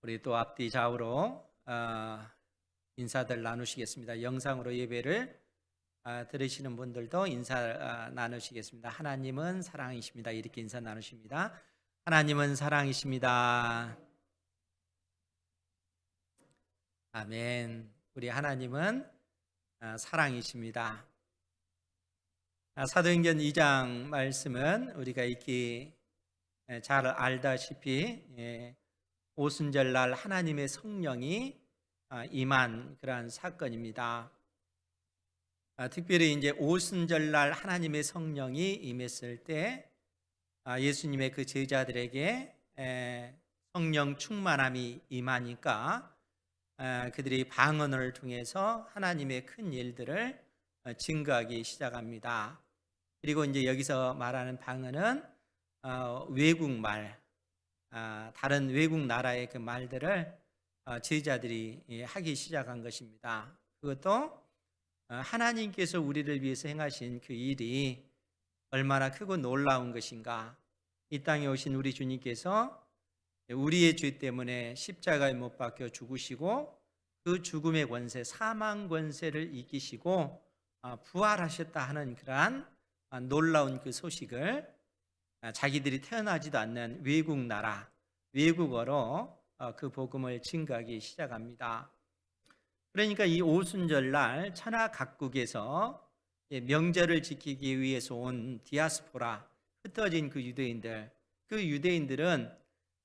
우리 또 앞뒤 좌우로 인사들 나누시겠습니다. 영상으로 예배를 들으시는 분들도 인사 나누시겠습니다. 하나님은 사랑이십니다. 이렇게 인사 나누십니다. 하나님은 사랑이십니다. 아멘. 우리 하나님은 사랑이십니다. 사도행전 2장 말씀은 우리가 익히 잘 알다시피 오순절날 하나님의 성령이 임한 그러한 사건입니다. 특별히 이제 오순절날 하나님의 성령이 임했을 때 예수님의 그 제자들에게 성령 충만함이 임하니까 그들이 방언을 통해서 하나님의 큰 일들을 증거하기 시작합니다. 그리고 이제 여기서 말하는 방언은 외국말, 다른 외국 나라의 그 말들을 제자들이 하기 시작한 것입니다. 그것도 하나님께서 우리를 위해서 행하신 그 일이 얼마나 크고 놀라운 것인가. 이 땅에 오신 우리 주님께서 우리의 죄 때문에 십자가에 못 박혀 죽으시고 그 죽음의 권세, 사망 권세를 이기시고 부활하셨다 하는 그러한 놀라운 그 소식을 자기들이 태어나지도 않는 외국 나라, 외국어로 그 복음을 증거하기 시작합니다. 그러니까 이 오순절날 천하 각국에서 명절을 지키기 위해서 온 디아스포라, 흩어진 그 유대인들은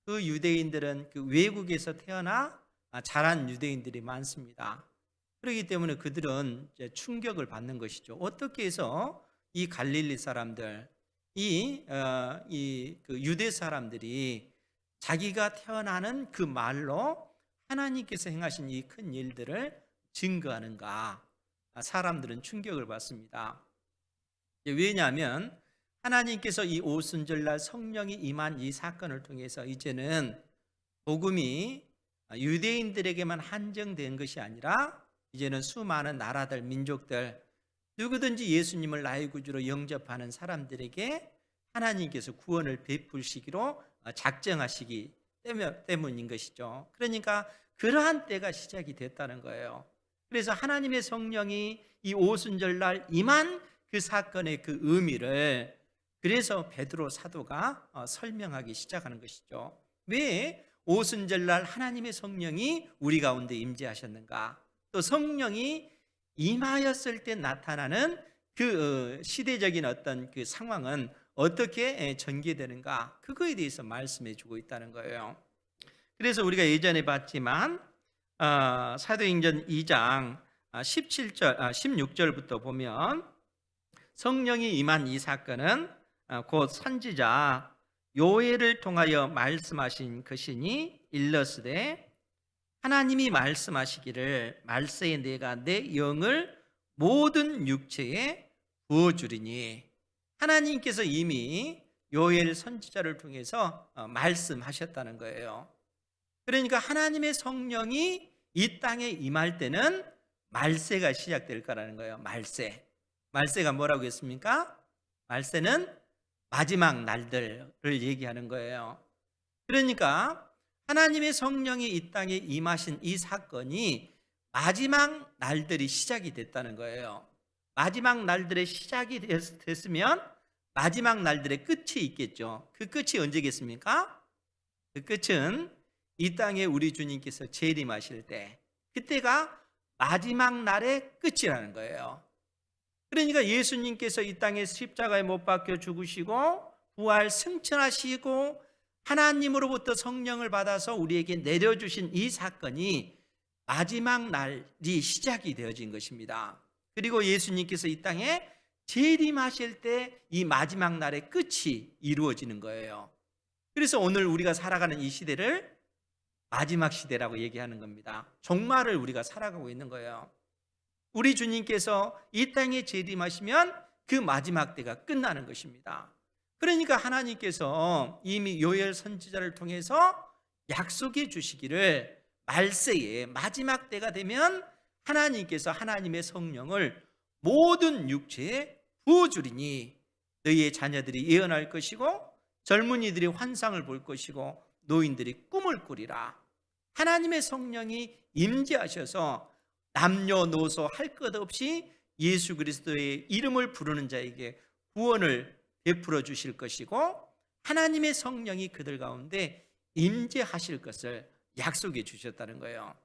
그 외국에서 태어나 자란 유대인들이 많습니다. 그렇기 때문에 그들은 충격을 받는 것이죠. 어떻게 해서 이 갈릴리 사람들, 그 유대 사람들이 자기가 태어나는 그 말로 하나님께서 행하신 이 큰 일들을 증거하는가? 사람들은 충격을 받습니다. 왜냐하면 하나님께서 이 오순절날 성령이 임한 이 사건을 통해서 이제는 복음이 유대인들에게만 한정된 것이 아니라 이제는 수많은 나라들, 민족들, 누구든지 예수님을 나의 구주로 영접하는 사람들에게 하나님께서 구원을 베푸시기로 작정하시기 때문인 것이죠. 그러니까 그러한 때가 시작이 됐다는 거예요. 그래서 하나님의 성령이 이 오순절날 임한 그 사건의 그 의미를 그래서 베드로 사도가 설명하기 시작하는 것이죠. 왜 오순절날 하나님의 성령이 우리 가운데 임재하셨는가? 또 성령이 임하였을 때 나타나는 그 시대적인 어떤 그 상황은 어떻게 전개되는가? 그거에 대해서 말씀해 주고 있다는 거예요. 그래서 우리가 예전에 봤지만 사도행전 2장 16절부터 보면 성령이 임한 이 사건은 곧 선지자 요엘을 통하여 말씀하신 것이니 일러스되 하나님이 말씀하시기를 말세에 내가 내 영을 모든 육체에 부어주리니, 하나님께서 이미 요엘 선지자를 통해서 말씀하셨다는 거예요. 그러니까 하나님의 성령이 이 땅에 임할 때는 말세가 시작될 거라는 거예요. 말세가 뭐라고 했습니까? 말세는 마지막 날들을 얘기하는 거예요. 그러니까 하나님의 성령이 이 땅에 임하신 이 사건이 마지막 날들이 시작이 됐다는 거예요. 마지막 날들의 시작이 됐으면 마지막 날들의 끝이 있겠죠. 그 끝이 언제겠습니까? 그 끝은 이 땅에 우리 주님께서 재림하실 때, 그때가 마지막 날의 끝이라는 거예요. 그러니까 예수님께서 이 땅에 십자가에 못 박혀 죽으시고 부활 승천하시고 하나님으로부터 성령을 받아서 우리에게 내려주신 이 사건이 마지막 날이 시작이 되어진 것입니다. 그리고 예수님께서 이 땅에 재림하실 때 이 마지막 날의 끝이 이루어지는 거예요. 그래서 오늘 우리가 살아가는 이 시대를 마지막 시대라고 얘기하는 겁니다. 종말을 우리가 살아가고 있는 거예요. 우리 주님께서 이 땅에 재림하시면 그 마지막 때가 끝나는 것입니다. 그러니까 하나님께서 이미 요엘 선지자를 통해서 약속해 주시기를 말세에 마지막 때가 되면 하나님께서 하나님의 성령을 모든 육체에 부어주리니 너희의 자녀들이 예언할 것이고 젊은이들이 환상을 볼 것이고 노인들이 꿈을 꾸리라. 하나님의 성령이 임재하셔서 남녀노소 할 것 없이 예수 그리스도의 이름을 부르는 자에게 구원을 베풀어 주실 것이고, 하나님의 성령이 그들 가운데 임재하실 것을 약속해 주셨다는 거예요.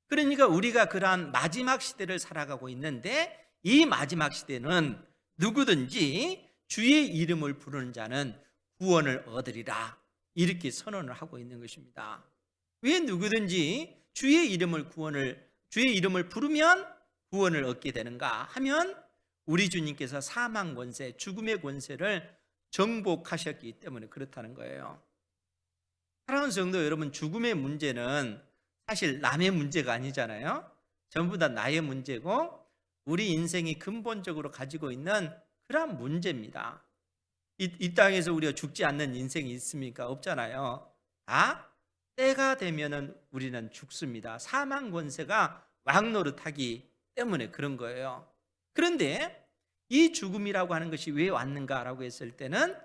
그러니까 우리가 그러한 마지막 시대를 살아가고 있는데, 이 마지막 시대는 누구든지 주의 이름을 부르는 자는 구원을 얻으리라, 이렇게 선언을 하고 있는 것입니다. 왜 누구든지 주의 이름을 부르면 구원을 얻게 되는가 하면, 우리 주님께서 사망 권세, 죽음의 권세를 정복하셨기 때문에 그렇다는 거예요. 사랑하는 성도 여러분, 죽음의 문제는 사실 남의 문제가 아니잖아요. 전부 다 나의 문제고, 우리 인생이 근본적으로 가지고 있는 그런 문제입니다. 이 땅에서 우리가 죽지 않는 인생이 있습니까? 없잖아요. 다 때가 되면은 우리는 죽습니다. 사망 권세가 왕노릇하기 때문에 그런 거예요. 그런데 이 죽음이라고 하는 것이 왜 왔는가라고 했을 때는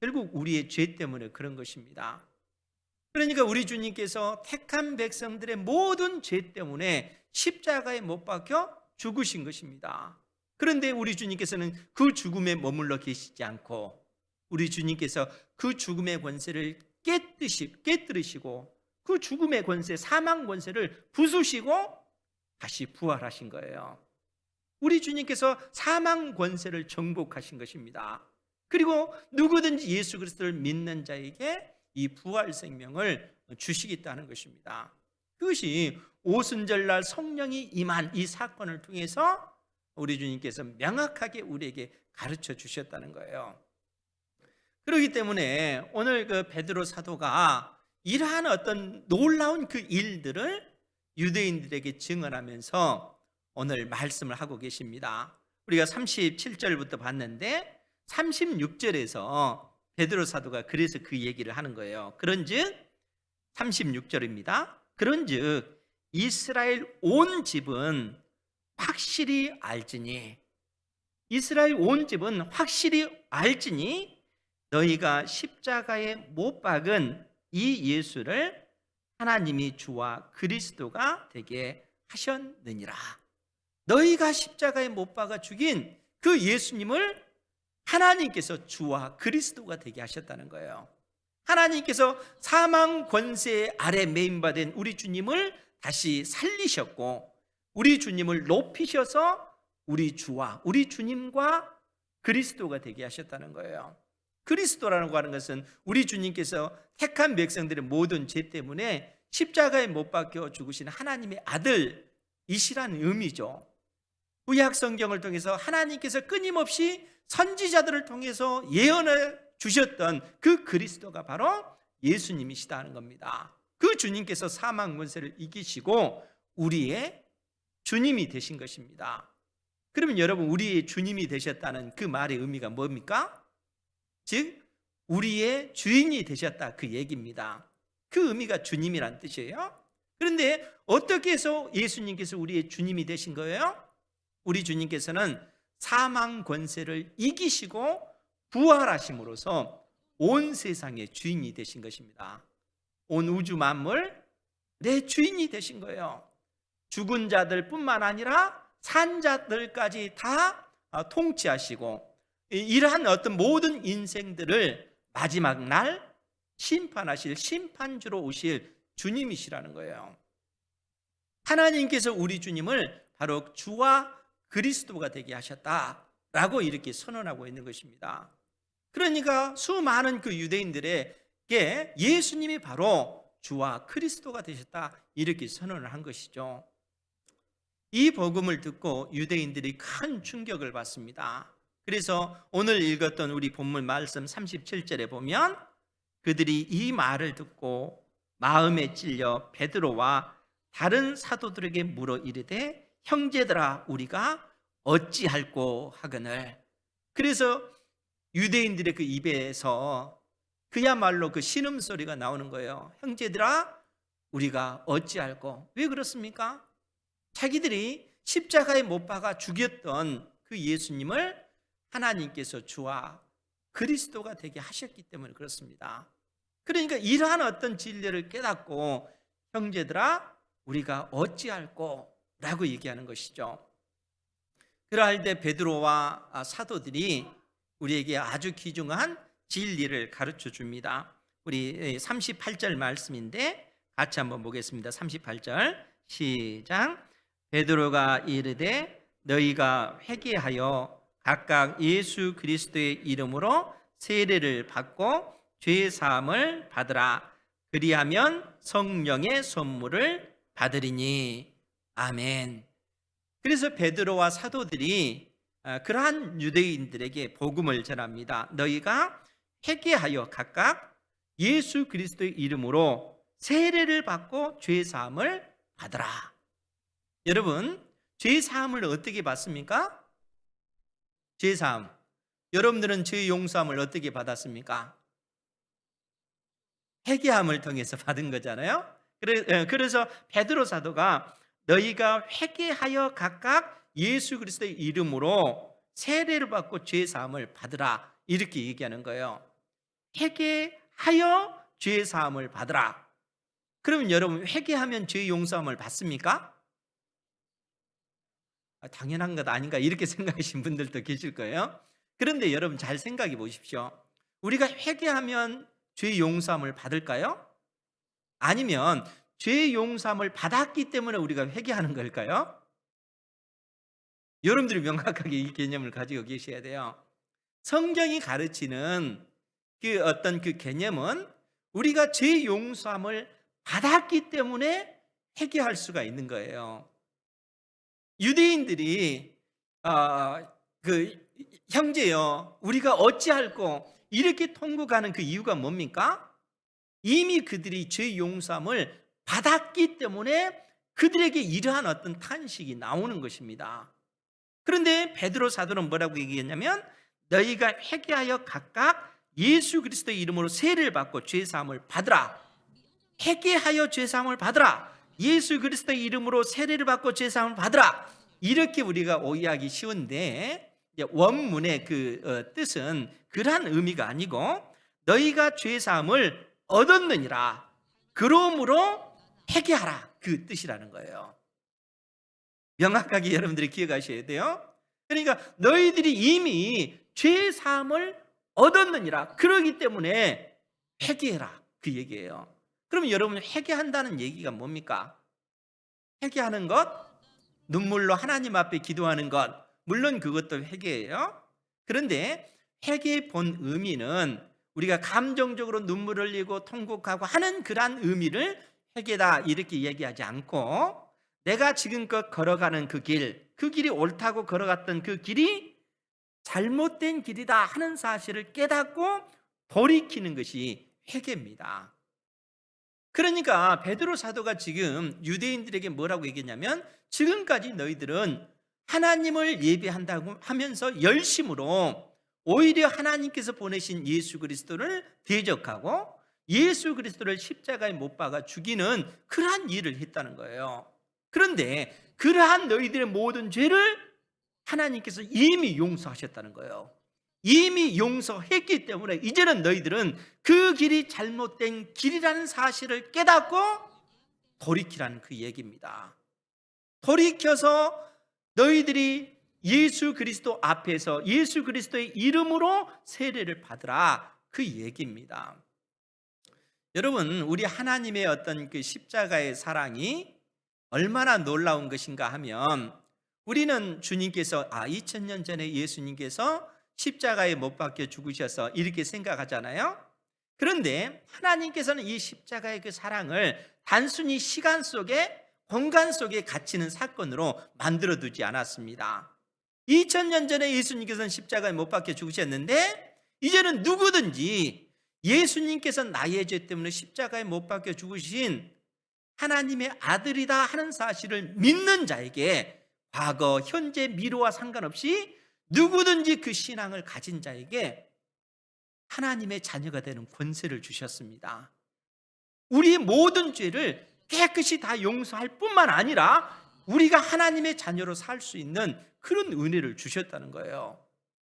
결국 우리의 죄 때문에 그런 것입니다. 그러니까 우리 주님께서 택한 백성들의 모든 죄 때문에 십자가에 못 박혀 죽으신 것입니다. 그런데 우리 주님께서는 그 죽음에 머물러 계시지 않고, 우리 주님께서 그 죽음의 권세를 깨뜨리시고 그 죽음의 권세, 사망 권세를 부수시고 다시 부활하신 거예요. 우리 주님께서 사망 권세를 정복하신 것입니다. 그리고 누구든지 예수 그리스도를 믿는 자에게 이 부활 생명을 주시겠다는 것입니다. 그것이 오순절날 성령이 임한 이 사건을 통해서 우리 주님께서 명확하게 우리에게 가르쳐 주셨다는 거예요. 그렇기 때문에 오늘 그 베드로 사도가 이러한 어떤 놀라운 그 일들을 유대인들에게 증언하면서 오늘 말씀을 하고 계십니다. 우리가 37절부터 봤는데 36절에서 베드로 사도가 그래서 그 얘기를 하는 거예요. 그런즉 36절입니다. 그런즉 이스라엘 온 집은 확실히 알지니, 이스라엘 온 집은 확실히 알지니 너희가 십자가에 못 박은 이 예수를 하나님이 주와 그리스도가 되게 하셨느니라. 너희가 십자가에 못 박아 죽인 그 예수님을 하나님께서 주와 그리스도가 되게 하셨다는 거예요. 하나님께서 사망 권세 아래 매인받은 우리 주님을 다시 살리셨고, 우리 주님을 높이셔서 우리 주와 우리 주님과 그리스도가 되게 하셨다는 거예요. 그리스도라고 하는 것은 우리 주님께서 택한 백성들의 모든 죄 때문에 십자가에 못 박혀 죽으신 하나님의 아들이시라는 의미죠. 구약 성경을 통해서 하나님께서 끊임없이 선지자들을 통해서 예언을 주셨던 그 그리스도가 바로 예수님이시다 하는 겁니다. 그 주님께서 사망 권세를 이기시고 우리의 주님이 되신 것입니다. 그러면 여러분, 우리의 주님이 되셨다는 그 말의 의미가 뭡니까? 즉 우리의 주인이 되셨다, 그 얘기입니다. 그 의미가 주님이란 뜻이에요. 그런데 어떻게 해서 예수님께서 우리의 주님이 되신 거예요? 우리 주님께서는 사망 권세를 이기시고 부활하심으로써 온 세상의 주인이 되신 것입니다. 온 우주 만물 내 주인이 되신 거예요. 죽은 자들 뿐만 아니라 산 자들까지 다 통치하시고, 이러한 어떤 모든 인생들을 마지막 날 심판하실 심판주로 오실 주님이시라는 거예요. 하나님께서 우리 주님을 바로 주와 그리스도가 되게 하셨다라고 이렇게 선언하고 있는 것입니다. 그러니까 수많은 그 유대인들에게 예수님이 바로 주와 그리스도가 되셨다, 이렇게 선언을 한 것이죠. 이 복음을 듣고 유대인들이 큰 충격을 받습니다. 그래서 오늘 읽었던 우리 본문 말씀 37절에 보면 그들이 이 말을 듣고 마음에 찔려 베드로와 다른 사도들에게 물어 이르되 형제들아 우리가 어찌할꼬 하거늘. 그래서 유대인들의 그 입에서 그야말로 그 신음소리가 나오는 거예요. 형제들아 우리가 어찌할꼬. 왜 그렇습니까? 자기들이 십자가에 못 박아 죽였던 그 예수님을 하나님께서 주와 그리스도가 되게 하셨기 때문에 그렇습니다. 그러니까 이러한 어떤 진리를 깨닫고 형제들아 우리가 어찌할꼬 라고 얘기하는 것이죠. 그러할 때 베드로와 사도들이 우리에게 아주 귀중한 진리를 가르쳐 줍니다. 우리 38절 말씀인데 같이 한번 보겠습니다. 38절 시작. 베드로가 이르되 너희가 회개하여 각각 예수 그리스도의 이름으로 세례를 받고 죄 사함을 받으라. 그리하면 성령의 선물을 받으리니. 아멘. 그래서 베드로와 사도들이 그러한 유대인들에게 복음을 전합니다. 너희가 회개하여 각각 예수 그리스도의 이름으로 세례를 받고 죄 사함을 받으라. 여러분, 죄 사함을 어떻게 받습니까? 죄 사함. 여러분들은 죄 용서함을 어떻게 받았습니까? 회개함을 통해서 받은 거잖아요. 그래서 베드로 사도가 너희가 회개하여 각각 예수 그리스도의 이름으로 세례를 받고 죄 사함을 받으라 이렇게 얘기하는 거예요. 회개하여 죄 사함을 받으라. 그러면 여러분 회개하면 죄 용서함을 받습니까? 당연한 것 아닌가 이렇게 생각하시는 분들도 계실 거예요. 그런데 여러분 잘 생각해 보십시오. 우리가 회개하면 죄 용서함을 받을까요? 아니면 죄 용서함을 받았기 때문에 우리가 회개하는 걸까요? 여러분들이 명확하게 이 개념을 가지고 계셔야 돼요. 성경이 가르치는 그 개념은 우리가 죄 용서함을 받았기 때문에 회개할 수가 있는 거예요. 유대인들이 형제여 우리가 어찌할꼬 이렇게 통곡하는 그 이유가 뭡니까? 이미 그들이 죄 용서함을 받았기 때문에 그들에게 이러한 어떤 탄식이 나오는 것입니다. 그런데 베드로 사도는 뭐라고 얘기했냐면 너희가 회개하여 각각 예수 그리스도의 이름으로 세례를 받고 죄 사함을 받으라. 회개하여 죄 사함을 받으라. 예수 그리스도의 이름으로 세례를 받고 죄 사함을 받으라. 이렇게 우리가 오해하기 쉬운데 원문의 그 뜻은 그러한 의미가 아니고 너희가 죄 사함을 얻었느니라. 그러므로 회개하라. 그 뜻이라는 거예요. 명확하게 여러분들이 기억하셔야 돼요. 그러니까 너희들이 이미 죄 사함을 얻었느니라. 그러기 때문에 회개해라. 그 얘기예요. 그러면 여러분 회개한다는 얘기가 뭡니까? 회개하는 것, 눈물로 하나님 앞에 기도하는 것, 물론 그것도 회개예요. 그런데 회개의 본 의미는 우리가 감정적으로 눈물을 흘리고 통곡하고 하는 그러한 의미를 회개다 이렇게 얘기하지 않고 내가 지금껏 걸어가는 그 길이 옳다고 걸어갔던 그 길이 잘못된 길이다 하는 사실을 깨닫고 돌이키는 것이 회개입니다. 그러니까 베드로 사도가 지금 유대인들에게 뭐라고 얘기했냐면 지금까지 너희들은 하나님을 예배한다고 하면서 열심으로 오히려 하나님께서 보내신 예수 그리스도를 대적하고 예수 그리스도를 십자가에 못 박아 죽이는 그러한 일을 했다는 거예요. 그런데 그러한 너희들의 모든 죄를 하나님께서 이미 용서하셨다는 거예요. 이미 용서했기 때문에 이제는 너희들은 그 길이 잘못된 길이라는 사실을 깨닫고 돌이키라는 그 얘기입니다. 돌이켜서 너희들이 예수 그리스도 앞에서 예수 그리스도의 이름으로 세례를 받으라 그 얘기입니다. 여러분 우리 하나님의 어떤 그 십자가의 사랑이 얼마나 놀라운 것인가 하면 우리는 주님께서 2000년 전에 예수님께서 십자가에 못 박혀 죽으셔서 이렇게 생각하잖아요. 그런데 하나님께서는 이 십자가의 그 사랑을 단순히 시간 속에 공간 속에 갇히는 사건으로 만들어 두지 않았습니다. 2000년 전에 예수님께서는 십자가에 못 박혀 죽으셨는데 이제는 누구든지 예수님께서 나의 죄 때문에 십자가에 못 박혀 죽으신 하나님의 아들이다 하는 사실을 믿는 자에게 과거, 현재, 미래와 상관없이 누구든지 그 신앙을 가진 자에게 하나님의 자녀가 되는 권세를 주셨습니다. 우리의 모든 죄를 깨끗이 다 용서할 뿐만 아니라 우리가 하나님의 자녀로 살 수 있는 그런 은혜를 주셨다는 거예요.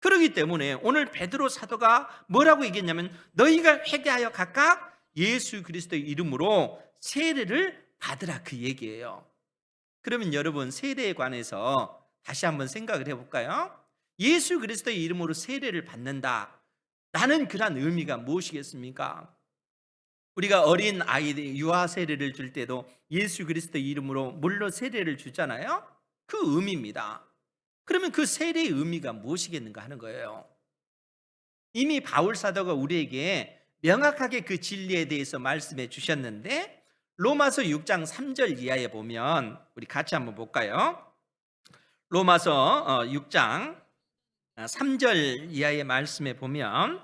그렇기 때문에 오늘 베드로 사도가 뭐라고 얘기했냐면 너희가 회개하여 각각 예수 그리스도의 이름으로 세례를 받으라 그 얘기예요. 그러면 여러분 세례에 관해서 다시 한번 생각을 해볼까요? 예수 그리스도의 이름으로 세례를 받는다. 라는 그런 의미가 무엇이겠습니까? 우리가 어린 아이들 유아 세례를 줄 때도 예수 그리스도 이름으로 물로 세례를 주잖아요. 그 의미입니다. 그러면 그 세례의 의미가 무엇이겠는가 하는 거예요. 이미 바울 사도가 우리에게 명확하게 그 진리에 대해서 말씀해 주셨는데 로마서 6장 3절 이하에 보면 우리 같이 한번 볼까요? 로마서 6장 3절 이하의 말씀에 보면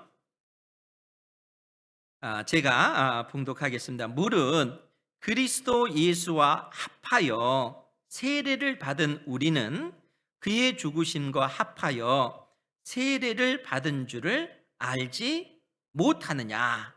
제가 봉독하겠습니다. 물은 그리스도 예수와 합하여 세례를 받은 우리는 그의 죽으심과 합하여 세례를 받은 줄을 알지 못하느냐.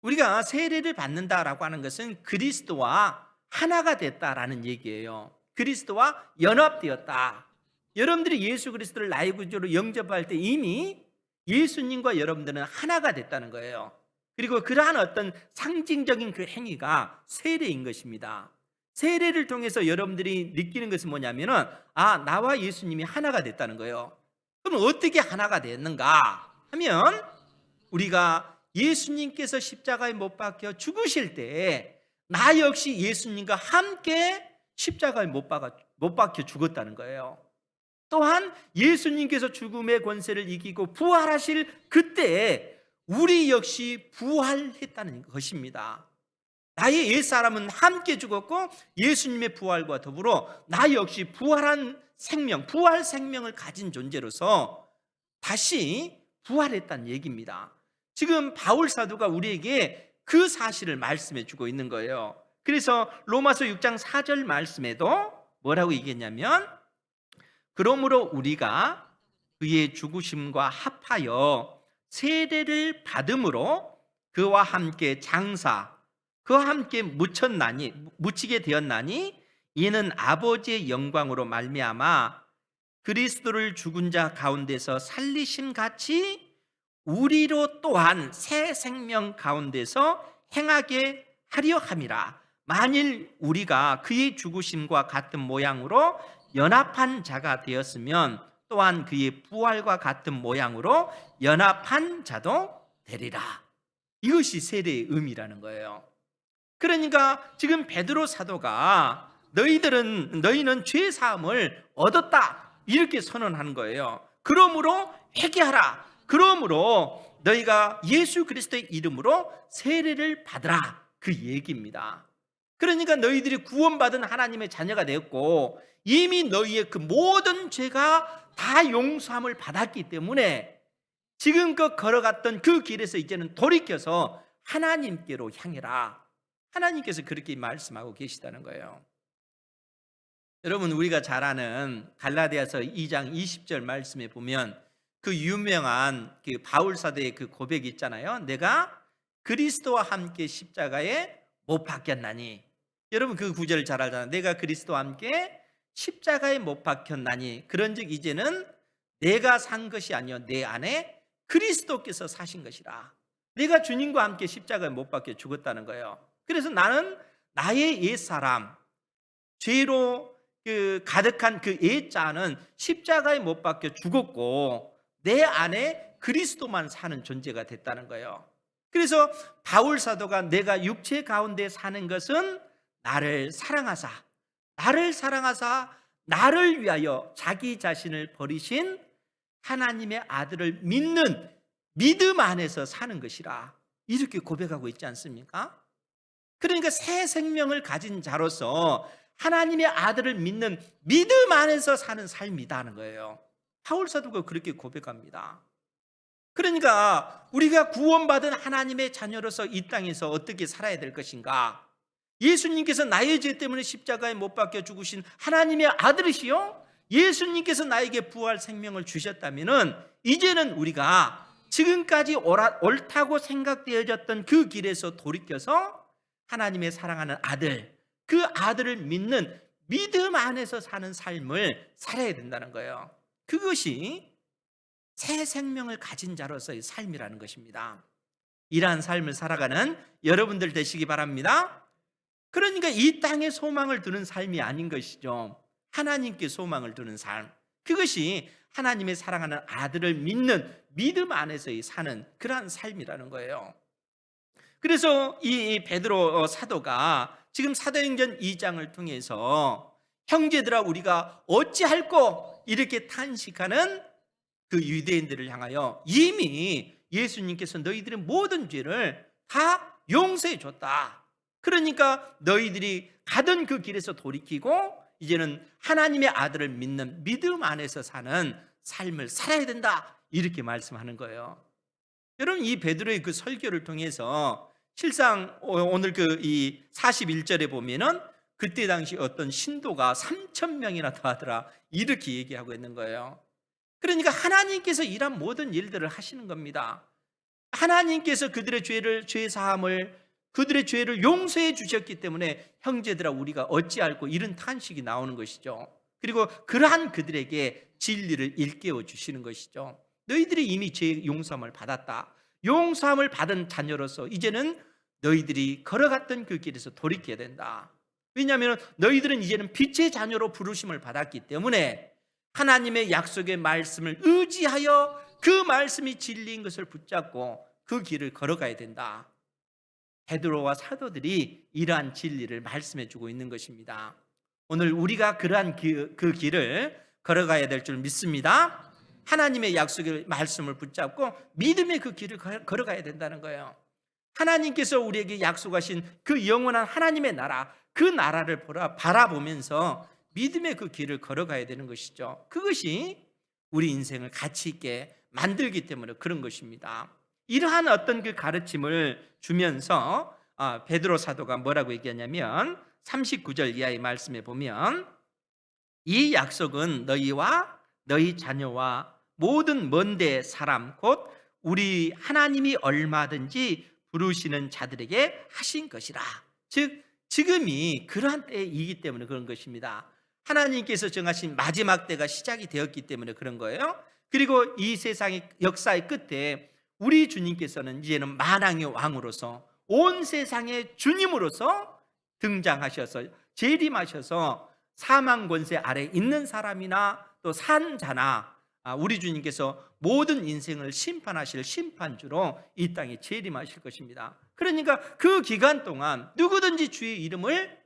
우리가 세례를 받는다라고 하는 것은 그리스도와 하나가 됐다라는 얘기예요. 그리스도와 연합되었다. 여러분들이 예수 그리스도를 나의 구주로 영접할 때 이미 예수님과 여러분들은 하나가 됐다는 거예요. 그리고 그러한 어떤 상징적인 그 행위가 세례인 것입니다. 세례를 통해서 여러분들이 느끼는 것은 뭐냐면은 나와 예수님이 하나가 됐다는 거예요. 그럼 어떻게 하나가 됐는가 하면 우리가 예수님께서 십자가에 못 박혀 죽으실 때 나 역시 예수님과 함께 십자가에 못 박혀 죽었다는 거예요. 또한 예수님께서 죽음의 권세를 이기고 부활하실 그때 우리 역시 부활했다는 것입니다. 나의 옛사람은 함께 죽었고 예수님의 부활과 더불어 나 역시 부활한 생명, 부활 생명을 가진 존재로서 다시 부활했다는 얘기입니다. 지금 바울 사도가 우리에게 그 사실을 말씀해 주고 있는 거예요. 그래서 로마서 6장 4절 말씀에도 뭐라고 얘기했냐면 그러므로 우리가 그의 죽으심과 합하여 세례를 받음으로 그와 함께 장사 그와 함께 묻히게 되었나니 이는 아버지의 영광으로 말미암아 그리스도를 죽은 자 가운데서 살리심 같이 우리로 또한 새 생명 가운데서 행하게 하려 함이라. 만일 우리가 그의 죽으심과 같은 모양으로 연합한 자가 되었으면 또한 그의 부활과 같은 모양으로 연합한 자도 되리라. 이것이 세례의 의미라는 거예요. 그러니까 지금 베드로 사도가 너희는 죄 사함을 얻었다 이렇게 선언하는 거예요. 그러므로 회개하라. 그러므로 너희가 예수 그리스도의 이름으로 세례를 받으라 그 얘기입니다. 그러니까 너희들이 구원받은 하나님의 자녀가 되었고 이미 너희의 그 모든 죄가 다 용서함을 받았기 때문에 지금껏 걸어갔던 그 길에서 이제는 돌이켜서 하나님께로 향해라. 하나님께서 그렇게 말씀하고 계시다는 거예요. 여러분 우리가 잘 아는 갈라디아서 2장 20절 말씀에 보면 그 유명한 그 바울 사도의 그 고백이 있잖아요. 내가 그리스도와 함께 십자가에 못 박혔나니. 여러분 그 구절을 잘 알잖아요. 내가 그리스도와 함께 십자가에 못 박혔나니 그런즉 이제는 내가 산 것이 아니요 내 안에 그리스도께서 사신 것이라. 내가 주님과 함께 십자가에 못 박혀 죽었다는 거예요. 그래서 나는 나의 옛사람 죄로 가득한 그 옛자는 십자가에 못 박혀 죽었고 내 안에 그리스도만 사는 존재가 됐다는 거예요. 그래서 바울 사도가 내가 육체 가운데 사는 것은 나를 사랑하사 나를 위하여 자기 자신을 버리신 하나님의 아들을 믿는 믿음 안에서 사는 것이라 이렇게 고백하고 있지 않습니까? 그러니까 새 생명을 가진 자로서 하나님의 아들을 믿는 믿음 안에서 사는 삶이다 하는 거예요. 바울 사도가 그렇게 고백합니다. 그러니까 우리가 구원받은 하나님의 자녀로서 이 땅에서 어떻게 살아야 될 것인가? 예수님께서 나의 죄 때문에 십자가에 못 박혀 죽으신 하나님의 아들이시요 예수님께서 나에게 부활 생명을 주셨다면 이제는 우리가 지금까지 옳다고 생각되어졌던 그 길에서 돌이켜서 하나님의 사랑하는 아들, 그 아들을 믿는 믿음 안에서 사는 삶을 살아야 된다는 거예요. 그것이 새 생명을 가진 자로서의 삶이라는 것입니다. 이러한 삶을 살아가는 여러분들 되시기 바랍니다. 그러니까 이 땅에 소망을 두는 삶이 아닌 것이죠. 하나님께 소망을 두는 삶. 그것이 하나님의 사랑하는 아들을 믿는 믿음 안에서의 사는 그러한 삶이라는 거예요. 그래서 이 베드로 사도가 지금 사도행전 2장을 통해서 형제들아 우리가 어찌할꼬 이렇게 탄식하는 그 유대인들을 향하여 이미 예수님께서 너희들의 모든 죄를 다 용서해 줬다. 그러니까 너희들이 가던 그 길에서 돌이키고 이제는 하나님의 아들을 믿는 믿음 안에서 사는 삶을 살아야 된다. 이렇게 말씀하는 거예요. 여러분, 이 베드로의 그 설교를 통해서 실상 오늘 그 이 41절에 보면은 그때 당시 어떤 신도가 3,000명이나 더하더라. 이렇게 얘기하고 있는 거예요. 그러니까 하나님께서 이런 모든 일들을 하시는 겁니다. 하나님께서 그들의 죄 사함을 그들의 죄를 용서해 주셨기 때문에 형제들아 우리가 어찌할꼬 이런 탄식이 나오는 것이죠. 그리고 그러한 그들에게 진리를 일깨워 주시는 것이죠. 너희들이 이미 죄 용서함을 받았다. 용서함을 받은 자녀로서 이제는 너희들이 걸어갔던 그 길에서 돌이켜야 된다. 왜냐하면 너희들은 이제는 빛의 자녀로 부르심을 받았기 때문에 하나님의 약속의 말씀을 의지하여 그 말씀이 진리인 것을 붙잡고 그 길을 걸어가야 된다. 베드로와 사도들이 이러한 진리를 말씀해 주고 있는 것입니다. 오늘 우리가 그러한 그 길을 걸어가야 될 줄 믿습니다. 하나님의 약속의 말씀을 붙잡고 믿음의 그 길을 걸어가야 된다는 거예요. 하나님께서 우리에게 약속하신 그 영원한 하나님의 나라, 그 나라를 바라보면서 믿음의 그 길을 걸어가야 되는 것이죠. 그것이 우리 인생을 가치 있게 만들기 때문에 그런 것입니다. 이러한 어떤 그 가르침을 주면서 베드로 사도가 뭐라고 얘기하냐면 39절 이하의 말씀에 보면 이 약속은 너희와 너희 자녀와 모든 먼데 사람 곧 우리 하나님이 얼마든지 부르시는 자들에게 하신 것이라. 즉 지금이 그러한 때이기 때문에 그런 것입니다. 하나님께서 정하신 마지막 때가 시작이 되었기 때문에 그런 거예요. 그리고 이 세상의 역사의 끝에 우리 주님께서는 이제는 만왕의 왕으로서 온 세상의 주님으로서 등장하셔서 재림하셔서 사망 권세 아래 있는 사람이나 또 산 자나 우리 주님께서 모든 인생을 심판하실 심판주로 이 땅에 재림하실 것입니다. 그러니까 그 기간 동안 누구든지 주의 이름을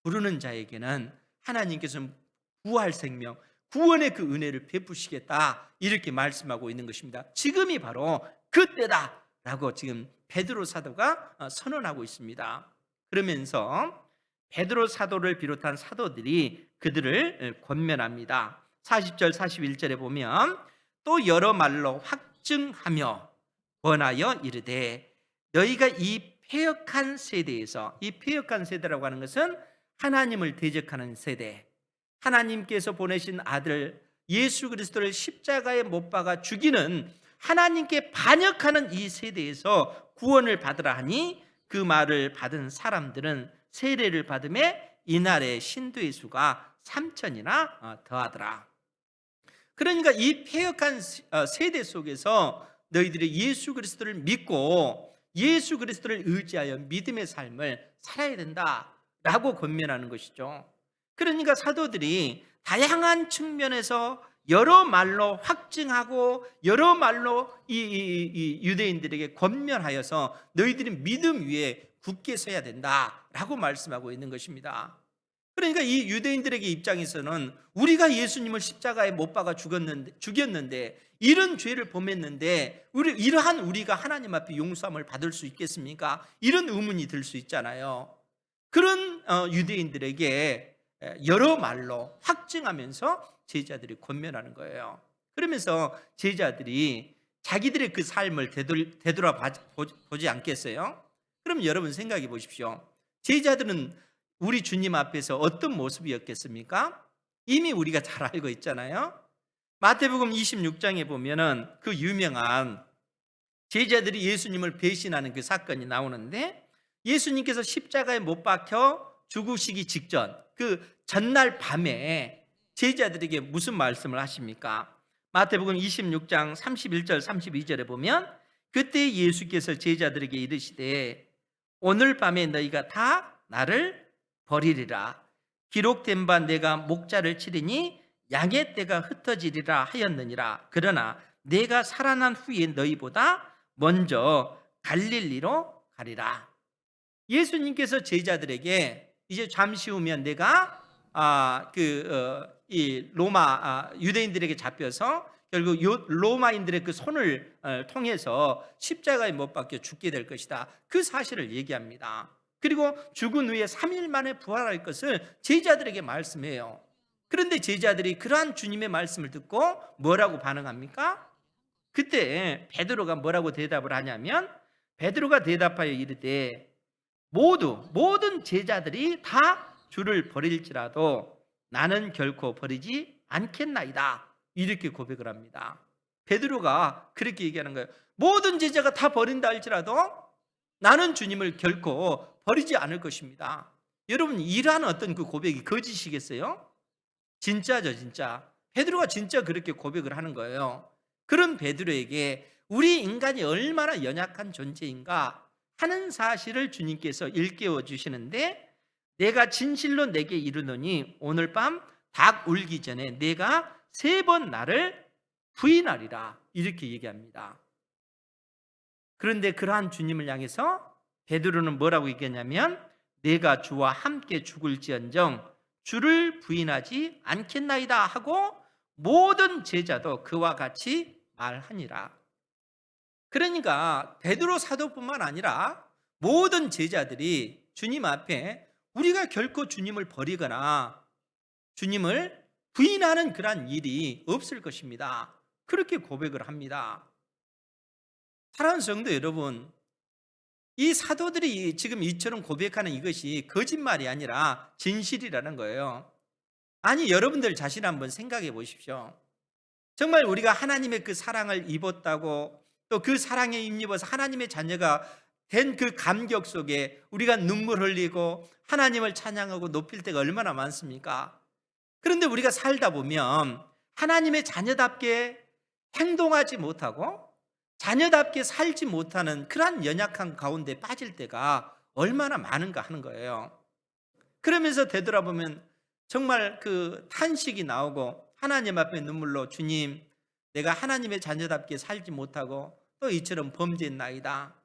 부르는 자에게는 하나님께서는 부활 생명, 구원의 그 은혜를 베푸시겠다 이렇게 말씀하고 있는 것입니다. 지금이 바로 그때다라고 지금 베드로 사도가 선언하고 있습니다. 그러면서 베드로 사도를 비롯한 사도들이 그들을 권면합니다. 40절 41절에 보면 또 여러 말로 확증하며 권하여 이르되 너희가 이 패역한 세대에서, 이 패역한 세대라고 하는 것은 하나님을 대적하는 세대, 하나님께서 보내신 아들 예수 그리스도를 십자가에 못 박아 죽이는 하나님께 반역하는 이 세대에서 구원을 받으라 하니 그 말을 받은 사람들은 세례를 받음에 이날의 신도의 수가 3,000이나 더하더라. 그러니까 이 패역한 세대 속에서 너희들이 예수 그리스도를 믿고 예수 그리스도를 의지하여 믿음의 삶을 살아야 된다라고 권면하는 것이죠. 그러니까 사도들이 다양한 측면에서 여러 말로 확증하고 여러 말로 이 유대인들에게 권면하여서 너희들이 믿음 위에 굳게 서야 된다라고 말씀하고 있는 것입니다. 그러니까 이 유대인들에게 입장에서는 우리가 예수님을 십자가에 못 박아 죽였는데 이런 죄를 범했는데 이러한 우리가 하나님 앞에 용서함을 받을 수 있겠습니까? 이런 의문이 들 수 있잖아요. 그런 유대인들에게 여러 말로 확증하면서 제자들이 권면하는 거예요. 그러면서 제자들이 자기들의 그 삶을 되돌아보지 않겠어요? 그럼 여러분 생각해 보십시오. 제자들은 우리 주님 앞에서 어떤 모습이었겠습니까? 이미 우리가 잘 알고 있잖아요. 마태복음 26장에 보면은 그 유명한 제자들이 예수님을 배신하는 그 사건이 나오는데 예수님께서 십자가에 못 박혀 죽으시기 직전 그 전날 밤에 제자들에게 무슨 말씀을 하십니까? 마태복음 26장 31절 32절에 보면 그때 예수께서 제자들에게 이르시되 오늘 밤에 너희가 다 나를 버리리라. 기록된 바 내가 목자를 치리니 양의 떼가 흩어지리라 하였느니라. 그러나 내가 살아난 후에 너희보다 먼저 갈릴리로 가리라. 예수님께서 제자들에게 이제 잠시 후면 내가 이 로마 유대인들에게 잡혀서 결국 로마인들의 그 손을 통해서 십자가에 못 박혀 죽게 될 것이다. 그 사실을 얘기합니다. 그리고 죽은 후에 3일 만에 부활할 것을 제자들에게 말씀해요. 그런데 제자들이 그러한 주님의 말씀을 듣고 뭐라고 반응합니까? 그때 베드로가 뭐라고 대답을 하냐면, 베드로가 대답하여 이르되 모든 제자들이 다 주를 버릴지라도 나는 결코 버리지 않겠나이다. 이렇게 고백을 합니다. 베드로가 그렇게 얘기하는 거예요. 모든 제자가 다 버린다 할지라도 나는 주님을 결코 버리지 않을 것입니다. 여러분, 이러한 어떤 그 고백이 거짓이겠어요? 진짜죠, 진짜. 베드로가 진짜 그렇게 고백을 하는 거예요. 그런 베드로에게 우리 인간이 얼마나 연약한 존재인가 하는 사실을 주님께서 일깨워 주시는데, 내가 진실로 내게 이르노니 오늘 밤 닭 울기 전에 내가 3번 나를 부인하리라. 이렇게 얘기합니다. 그런데 그러한 주님을 향해서 베드로는 뭐라고 얘기하냐면, 내가 주와 함께 죽을지언정 주를 부인하지 않겠나이다 하고 모든 제자도 그와 같이 말하니라. 그러니까 베드로 사도뿐만 아니라 모든 제자들이 주님 앞에 우리가 결코 주님을 버리거나 주님을 부인하는 그런 일이 없을 것입니다. 그렇게 고백을 합니다. 사랑하는 성도 여러분, 이 사도들이 지금 이처럼 고백하는 이것이 거짓말이 아니라 진실이라는 거예요. 아니, 여러분들 자신 한번 생각해 보십시오. 정말 우리가 하나님의 그 사랑을 입었다고, 또 그 사랑에 입입어서 하나님의 자녀가 된 그 감격 속에 우리가 눈물 흘리고 하나님을 찬양하고 높일 때가 얼마나 많습니까? 그런데 우리가 살다 보면 하나님의 자녀답게 행동하지 못하고 자녀답게 살지 못하는 그러한 연약한 가운데 빠질 때가 얼마나 많은가 하는 거예요. 그러면서 되돌아보면 정말 그 탄식이 나오고 하나님 앞에 눈물로, 주님, 내가 하나님의 자녀답게 살지 못하고 또 이처럼 범죄했나이다.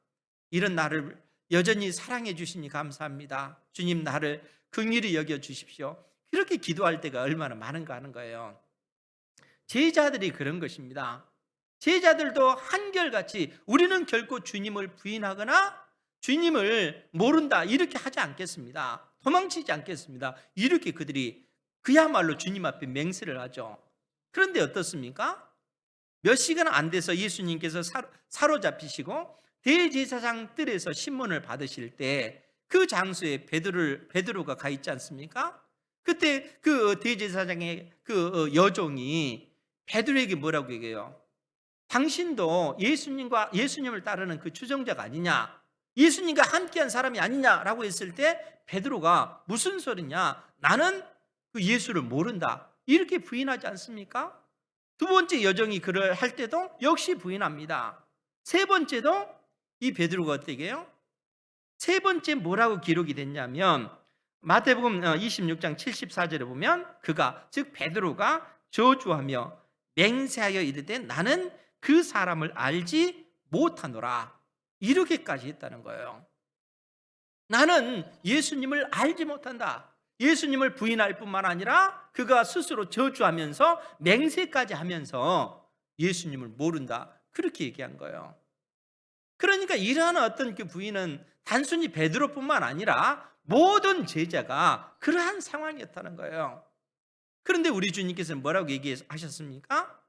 이런 나를 여전히 사랑해 주시니 감사합니다. 주님, 나를 긍휼히 여겨 주십시오. 이렇게 기도할 때가 얼마나 많은가 하는 거예요. 제자들이 그런 것입니다. 제자들도 한결같이 우리는 결코 주님을 부인하거나 주님을 모른다 이렇게 하지 않겠습니다. 도망치지 않겠습니다. 이렇게 그들이 그야말로 주님 앞에 맹세를 하죠. 그런데 어떻습니까? 몇 시간 안 돼서 예수님께서 사로잡히시고 대제사장 뜰에서 신문을 받으실 때 그 장소에 베드로가 가 있지 않습니까? 그때 그 대제사장의 그 여종이 베드로에게 뭐라고 얘기해요? 당신도 예수님을 따르는 그 추종자가 아니냐, 예수님과 함께한 사람이 아니냐라고 했을 때 베드로가 무슨 소리냐, 나는 그 예수를 모른다 이렇게 부인하지 않습니까? 두 번째 여종이 그를 할 때도 역시 부인합니다. 세 번째도 이 베드로가 어떻게 해요? 세 번째 뭐라고 기록이 됐냐면, 마태복음 26장 74절에 보면 그가, 즉 베드로가 저주하며 맹세하여 이르되 나는 그 사람을 알지 못하노라, 이렇게까지 했다는 거예요. 나는 예수님을 알지 못한다. 예수님을 부인할 뿐만 아니라 그가 스스로 저주하면서 맹세까지 하면서 예수님을 모른다, 그렇게 얘기한 거예요. 그러니까 이러한 어떤 그 부인은 단순히 베드로뿐만 아니라 모든 제자가 그러한 상황이었다는 거예요. 그런데 우리 주님께서는 뭐라고 얘기하셨습니까?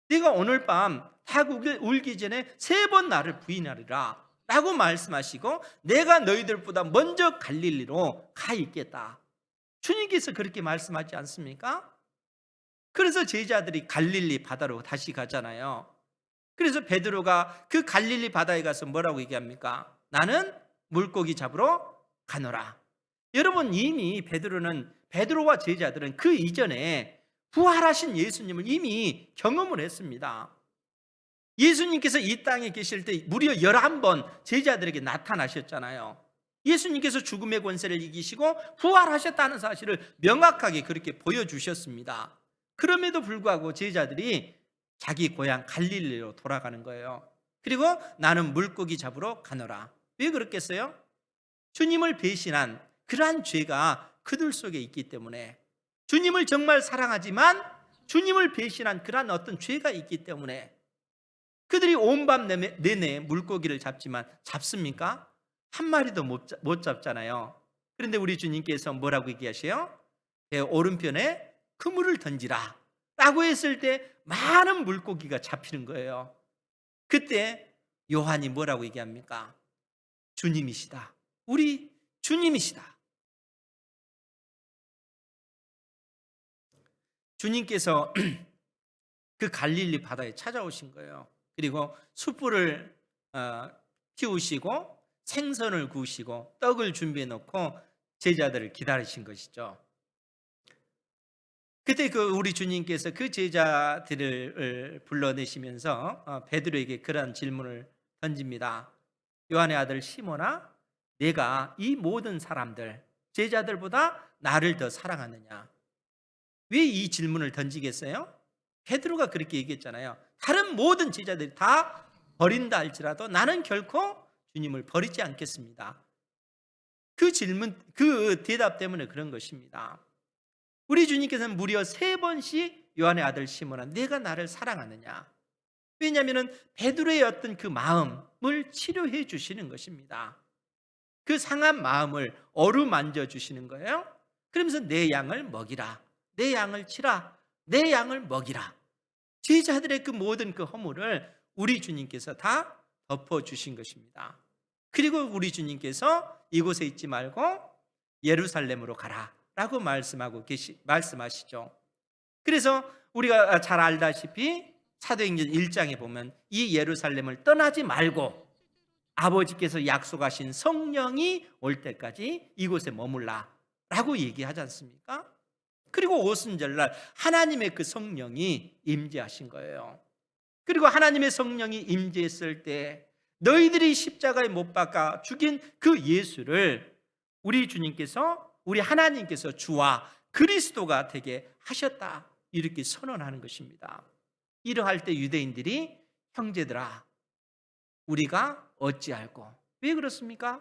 내가 오늘 밤 닭 울기 전에 3번 나를 부인하리라 라고 말씀하시고, 내가 너희들보다 먼저 갈릴리로 가 있겠다. 주님께서 그렇게 말씀하지 않습니까? 그래서 제자들이 갈릴리 바다로 다시 가잖아요. 그래서 베드로가 그 갈릴리 바다에 가서 뭐라고 얘기합니까? 나는 물고기 잡으러 가노라. 여러분, 이미 베드로와 제자들은 그 이전에 부활하신 예수님을 이미 경험을 했습니다. 예수님께서 이 땅에 계실 때 무려 11번 제자들에게 나타나셨잖아요. 예수님께서 죽음의 권세를 이기시고 부활하셨다는 사실을 명확하게 그렇게 보여주셨습니다. 그럼에도 불구하고 제자들이 자기 고향 갈릴리로 돌아가는 거예요. 그리고 나는 물고기 잡으러 가노라. 왜 그렇겠어요? 주님을 배신한 그러한 죄가 그들 속에 있기 때문에, 주님을 정말 사랑하지만 주님을 배신한 그러한 어떤 죄가 있기 때문에 그들이 온 밤 내내 물고기를 잡지만 잡습니까? 한 마리도 못 잡잖아요. 그런데 우리 주님께서 뭐라고 얘기하세요? 배 오른편에 그물을 던지라 라고 했을 때 많은 물고기가 잡히는 거예요. 그때 요한이 뭐라고 얘기합니까? 주님이시다. 우리 주님이시다. 주님께서 그 갈릴리 바다에 찾아오신 거예요. 그리고 숯불을 피우시고 생선을 구우시고 떡을 준비해 놓고 제자들을 기다리신 것이죠. 그때 우리 주님께서 그 제자들을 불러내시면서 베드로에게 그런 질문을 던집니다. 요한의 아들 시몬아, 내가 이 모든 사람들, 제자들보다 나를 더 사랑하느냐? 왜 이 질문을 던지겠어요? 베드로가 그렇게 얘기했잖아요. 다른 모든 제자들이 다 버린다 할지라도 나는 결코 주님을 버리지 않겠습니다. 그 질문, 그 대답 때문에 그런 것입니다. 우리 주님께서는 무려 3번씩 요한의 아들 시몬아, 내가 나를 사랑하느냐? 왜냐하면 베드로의 어떤 그 마음을 치료해 주시는 것입니다. 그 상한 마음을 어루만져 주시는 거예요. 그러면서 내 양을 먹이라, 내 양을 치라, 내 양을 먹이라. 제자들의 그 모든 그 허물을 우리 주님께서 다 덮어주신 것입니다. 그리고 우리 주님께서 이곳에 있지 말고 예루살렘으로 가라 라고 말씀하시죠. 그래서 우리가 잘 알다시피 사도행전 1장에 보면 이 예루살렘을 떠나지 말고 아버지께서 약속하신 성령이 올 때까지 이곳에 머물라 라고 얘기하지 않습니까? 그리고 오순절날 하나님의 그 성령이 임재하신 거예요. 그리고 하나님의 성령이 임재했을 때 너희들이 십자가에 못 박아 죽인 그 예수를 우리 주님께서, 우리 하나님께서 주와 그리스도가 되게 하셨다, 이렇게 선언하는 것입니다. 이러할 때 유대인들이 형제들아 우리가 어찌할꼬? 왜 그렇습니까?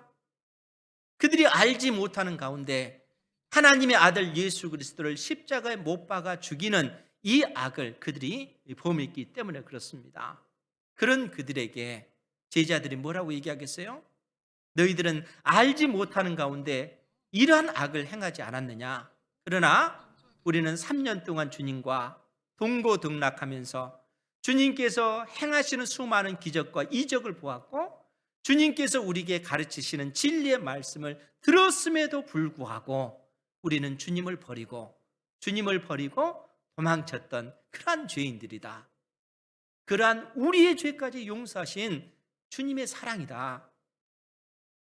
그들이 알지 못하는 가운데 하나님의 아들 예수 그리스도를 십자가에 못 박아 죽이는 이 악을 그들이 범했기 때문에 그렇습니다. 그런 그들에게 제자들이 뭐라고 얘기하겠어요? 너희들은 알지 못하는 가운데 이러한 악을 행하지 않았느냐? 그러나 우리는 3년 동안 주님과 동고동락하면서 주님께서 행하시는 수많은 기적과 이적을 보았고 주님께서 우리에게 가르치시는 진리의 말씀을 들었음에도 불구하고 우리는 주님을 버리고 도망쳤던 그러한 죄인들이다. 그러한 우리의 죄까지 용서하신 주님의 사랑이다.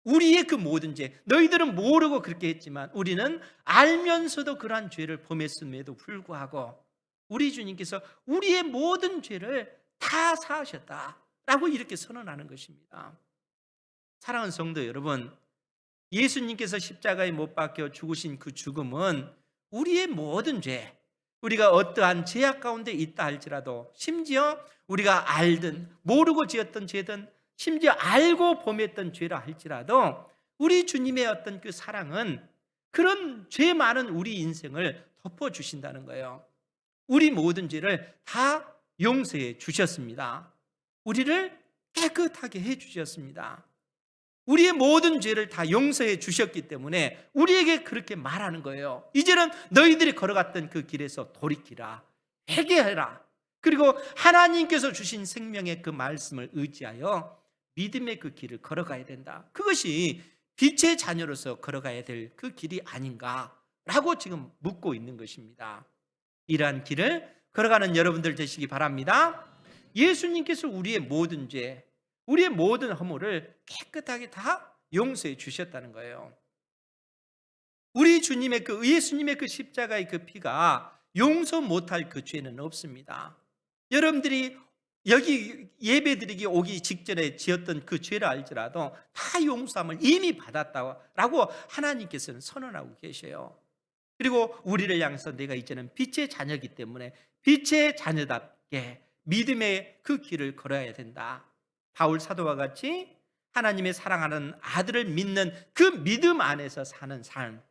우리의 그 모든 죄, 너희들은 모르고 그렇게 했지만 우리는 알면서도 그러한 죄를 범했음에도 불구하고 우리 주님께서 우리의 모든 죄를 다 사하셨다라고 이렇게 선언하는 것입니다. 사랑하는 성도 여러분, 예수님께서 십자가에 못 박혀 죽으신 그 죽음은 우리의 모든 죄, 우리가 어떠한 죄악 가운데 있다 할지라도, 심지어 우리가 알든 모르고 지었던 죄든 심지어 알고 범했던 죄라 할지라도 우리 주님의 어떤 그 사랑은 그런 죄 많은 우리 인생을 덮어주신다는 거예요. 우리 모든 죄를 다 용서해 주셨습니다. 우리를 깨끗하게 해 주셨습니다. 우리의 모든 죄를 다 용서해 주셨기 때문에 우리에게 그렇게 말하는 거예요. 이제는 너희들이 걸어갔던 그 길에서 돌이키라, 회개해라. 그리고 하나님께서 주신 생명의 그 말씀을 의지하여 믿음의 그 길을 걸어가야 된다. 그것이 빛의 자녀로서 걸어가야 될 그 길이 아닌가라고 지금 묻고 있는 것입니다. 이러한 길을 걸어가는 여러분들 되시기 바랍니다. 예수님께서 우리의 모든 죄, 우리의 모든 허물을 깨끗하게 다 용서해 주셨다는 거예요. 우리 주님의 예수님의 그 십자가의 그 피가 용서 못할 그 죄는 없습니다. 여러분들이 여기 예배드리기 오기 직전에 지었던 그 죄를 알지라도 다 용서함을 이미 받았다고 하나님께서는 선언하고 계셔요. 그리고 우리를 향해서 내가 이제는 빛의 자녀이기 때문에 빛의 자녀답게 믿음의 그 길을 걸어야 된다. 바울 사도와 같이 하나님의 사랑하는 아들을 믿는 그 믿음 안에서 사는 삶,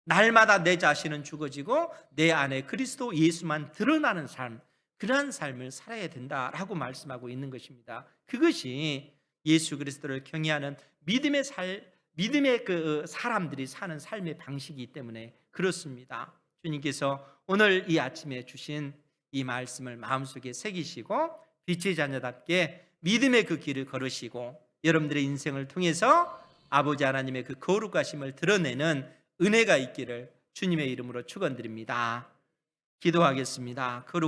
날마다 내 자신은 죽어지고 내 안에 그리스도 예수만 드러나는 삶, 그러한 삶을 살아야 된다라고 말씀하고 있는 것입니다. 그것이 예수 그리스도를 경외하는 믿음의 그 사람들이 사는 삶의 방식이기 때문에 그렇습니다. 주님께서 오늘 이 아침에 주신 이 말씀을 마음속에 새기시고 빛의 자녀답게 믿음의 그 길을 걸으시고 여러분들의 인생을 통해서 아버지 하나님의 그 거룩하심을 드러내는 은혜가 있기를 주님의 이름으로 축원드립니다. 기도하겠습니다.